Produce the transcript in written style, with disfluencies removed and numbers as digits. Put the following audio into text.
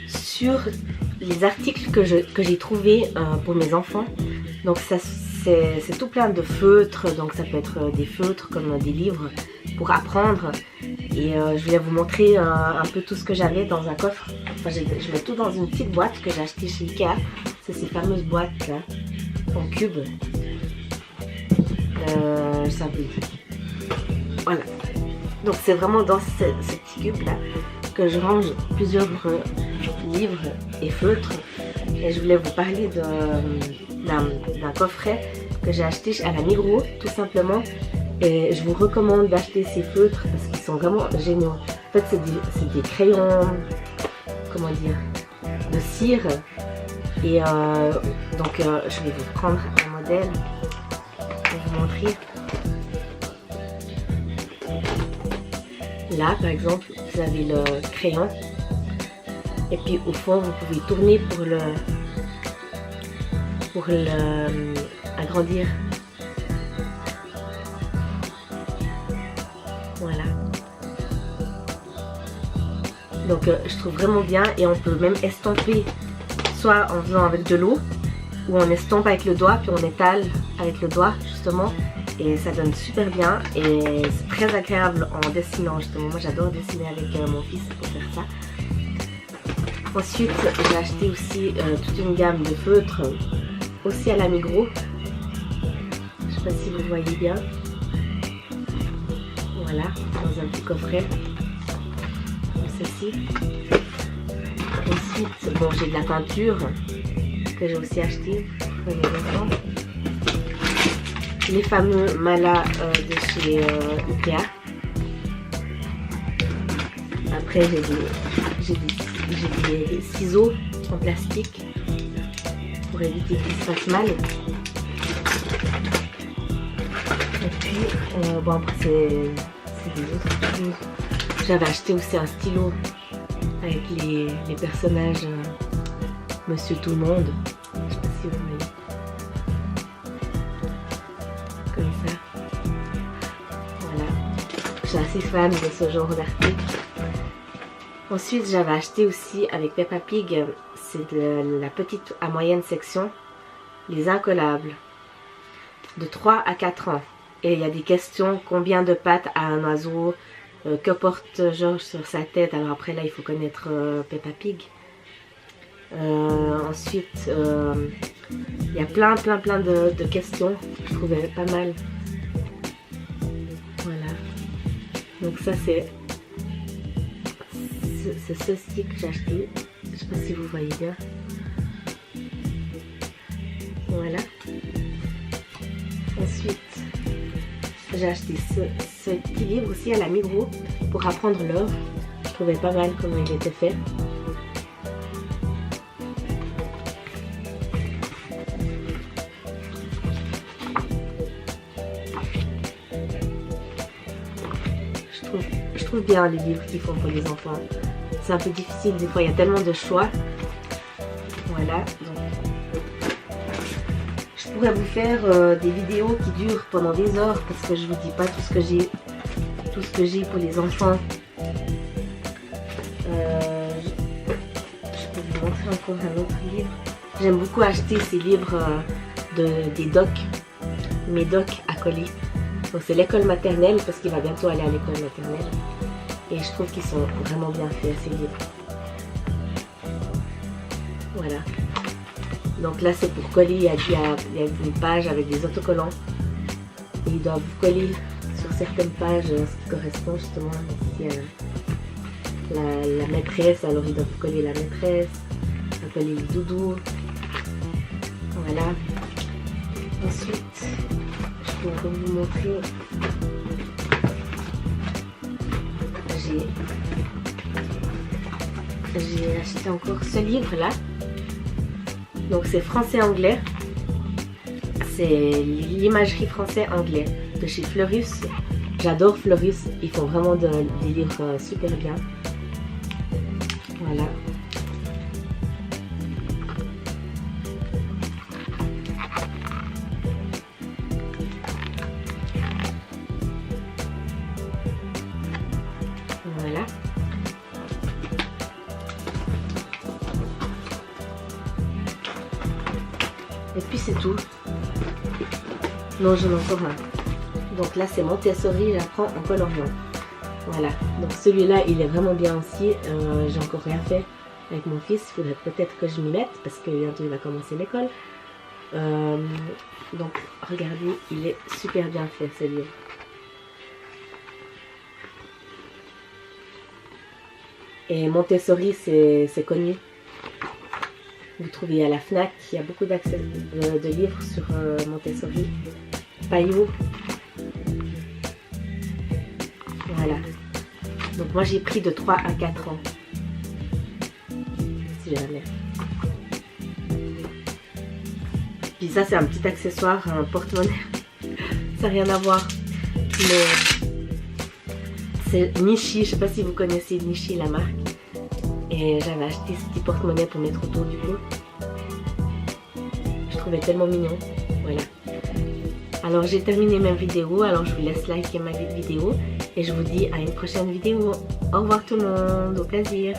sur les articles que j'ai trouvés pour mes enfants. Donc ça c'est tout plein de feutres, donc ça peut être des feutres comme des livres pour apprendre. Et je voulais vous montrer un peu tout ce que j'avais dans un coffre. Enfin, je mets tout dans une petite boîte que j'ai achetée chez Ikea. C'est ces fameuses boîtes là, en cube. Ça veut dire. Voilà. Donc c'est vraiment dans ce petit cube là que je range plusieurs livres et feutres. Et je voulais vous parler d'un coffret que j'ai acheté à la Migros tout simplement. Et je vous recommande d'acheter ces feutres parce qu'ils sont vraiment géniaux. En fait c'est des crayons, comment dire, de cire. Et donc je vais vous prendre un modèle pour vous montrer. Là par exemple vous avez le crayon et puis au fond vous pouvez tourner pour agrandir. Voilà. Donc je trouve vraiment bien et on peut même estomper soit en faisant avec de l'eau ou on estompe avec le doigt puis on étale avec le doigt justement. Et ça donne super bien et c'est très agréable en dessinant justement. Moi j'adore dessiner avec mon fils pour faire ça. Ensuite j'ai acheté aussi toute une gamme de feutres aussi à la Migros. Je sais pas si vous voyez bien. Voilà, dans un petit coffret comme ceci. Ensuite bon, j'ai de la peinture que j'ai aussi acheté pour mes enfants. Les fameux malas de chez Ikea. Après j'ai des ciseaux en plastique pour éviter qu'il se fasse mal. Et puis bon après c'est des autres choses. J'avais acheté aussi un stylo avec les personnages Monsieur Tout le Monde. Je sais pas si vous voyez. Comme ça. Voilà. Je suis assez fan de ce genre d'article. Ensuite, j'avais acheté aussi avec Peppa Pig, c'est de la petite à moyenne section, les incollables, de 3 à 4 ans. Et il y a des questions, combien de pattes a un oiseau, que porte George sur sa tête. Alors après là, il faut connaître Peppa Pig. Ensuite, il y a plein de questions, je trouvais pas mal. Voilà. Donc ça c'est ceci que j'ai acheté. Je sais pas si vous voyez bien. Voilà. Ensuite, j'ai acheté ce petit livre aussi à la Migros pour apprendre l'or. Je trouvais pas mal comment il était fait. Je trouve bien les livres qu'ils font pour les enfants. C'est un peu difficile des fois, il y a tellement de choix. Voilà. Donc, je pourrais vous faire des vidéos qui durent pendant des heures parce que je vous dis pas tout ce que j'ai pour les enfants. Je peux vous montrer encore un autre livre. J'aime beaucoup acheter ces livres des docs, mes docs à coller. Donc c'est l'école maternelle parce qu'il va bientôt aller à l'école maternelle. Et je trouve qu'ils sont vraiment bien faits ces livres. Voilà. Donc là c'est pour coller, il y a une page avec des autocollants. Et ils doivent coller sur certaines pages ce qui correspond justement ici à la maîtresse. Alors ils doivent coller la maîtresse, coller le doudou. Voilà. Ensuite, je vais vous montrer. J'ai acheté encore ce livre là. Donc c'est français-anglais. C'est l'imagerie français-anglais de chez Fleurus. J'adore Fleurus. Ils font vraiment des livres super bien. Voilà. Voilà. Et puis c'est tout. Non, j'en ai encore un. Donc là, c'est Montessori, j'apprends en coloriant. Voilà. Donc celui-là, il est vraiment bien aussi. J'ai encore rien fait avec mon fils. Il faudrait peut-être que je m'y mette parce que bientôt il va commencer l'école. Donc regardez, il est super bien fait ce livre. Et Montessori, c'est connu. Vous trouvez à la FNAC, il y a beaucoup d'accès de livres sur Montessori. Payot. Voilà. Donc moi j'ai pris de 3 à 4 ans. Si jamais. Puis ça c'est un petit accessoire, un porte-monnaie. Ça n'a rien à voir. Mais c'est Nishi, je sais pas si vous connaissez Nishi la marque. Et j'avais acheté ce petit porte-monnaie pour mettre autour du cou. Je trouvais tellement mignon. Voilà. Alors j'ai terminé ma vidéo, alors je vous laisse liker ma vidéo. Et je vous dis à une prochaine vidéo. Au revoir tout le monde, au plaisir.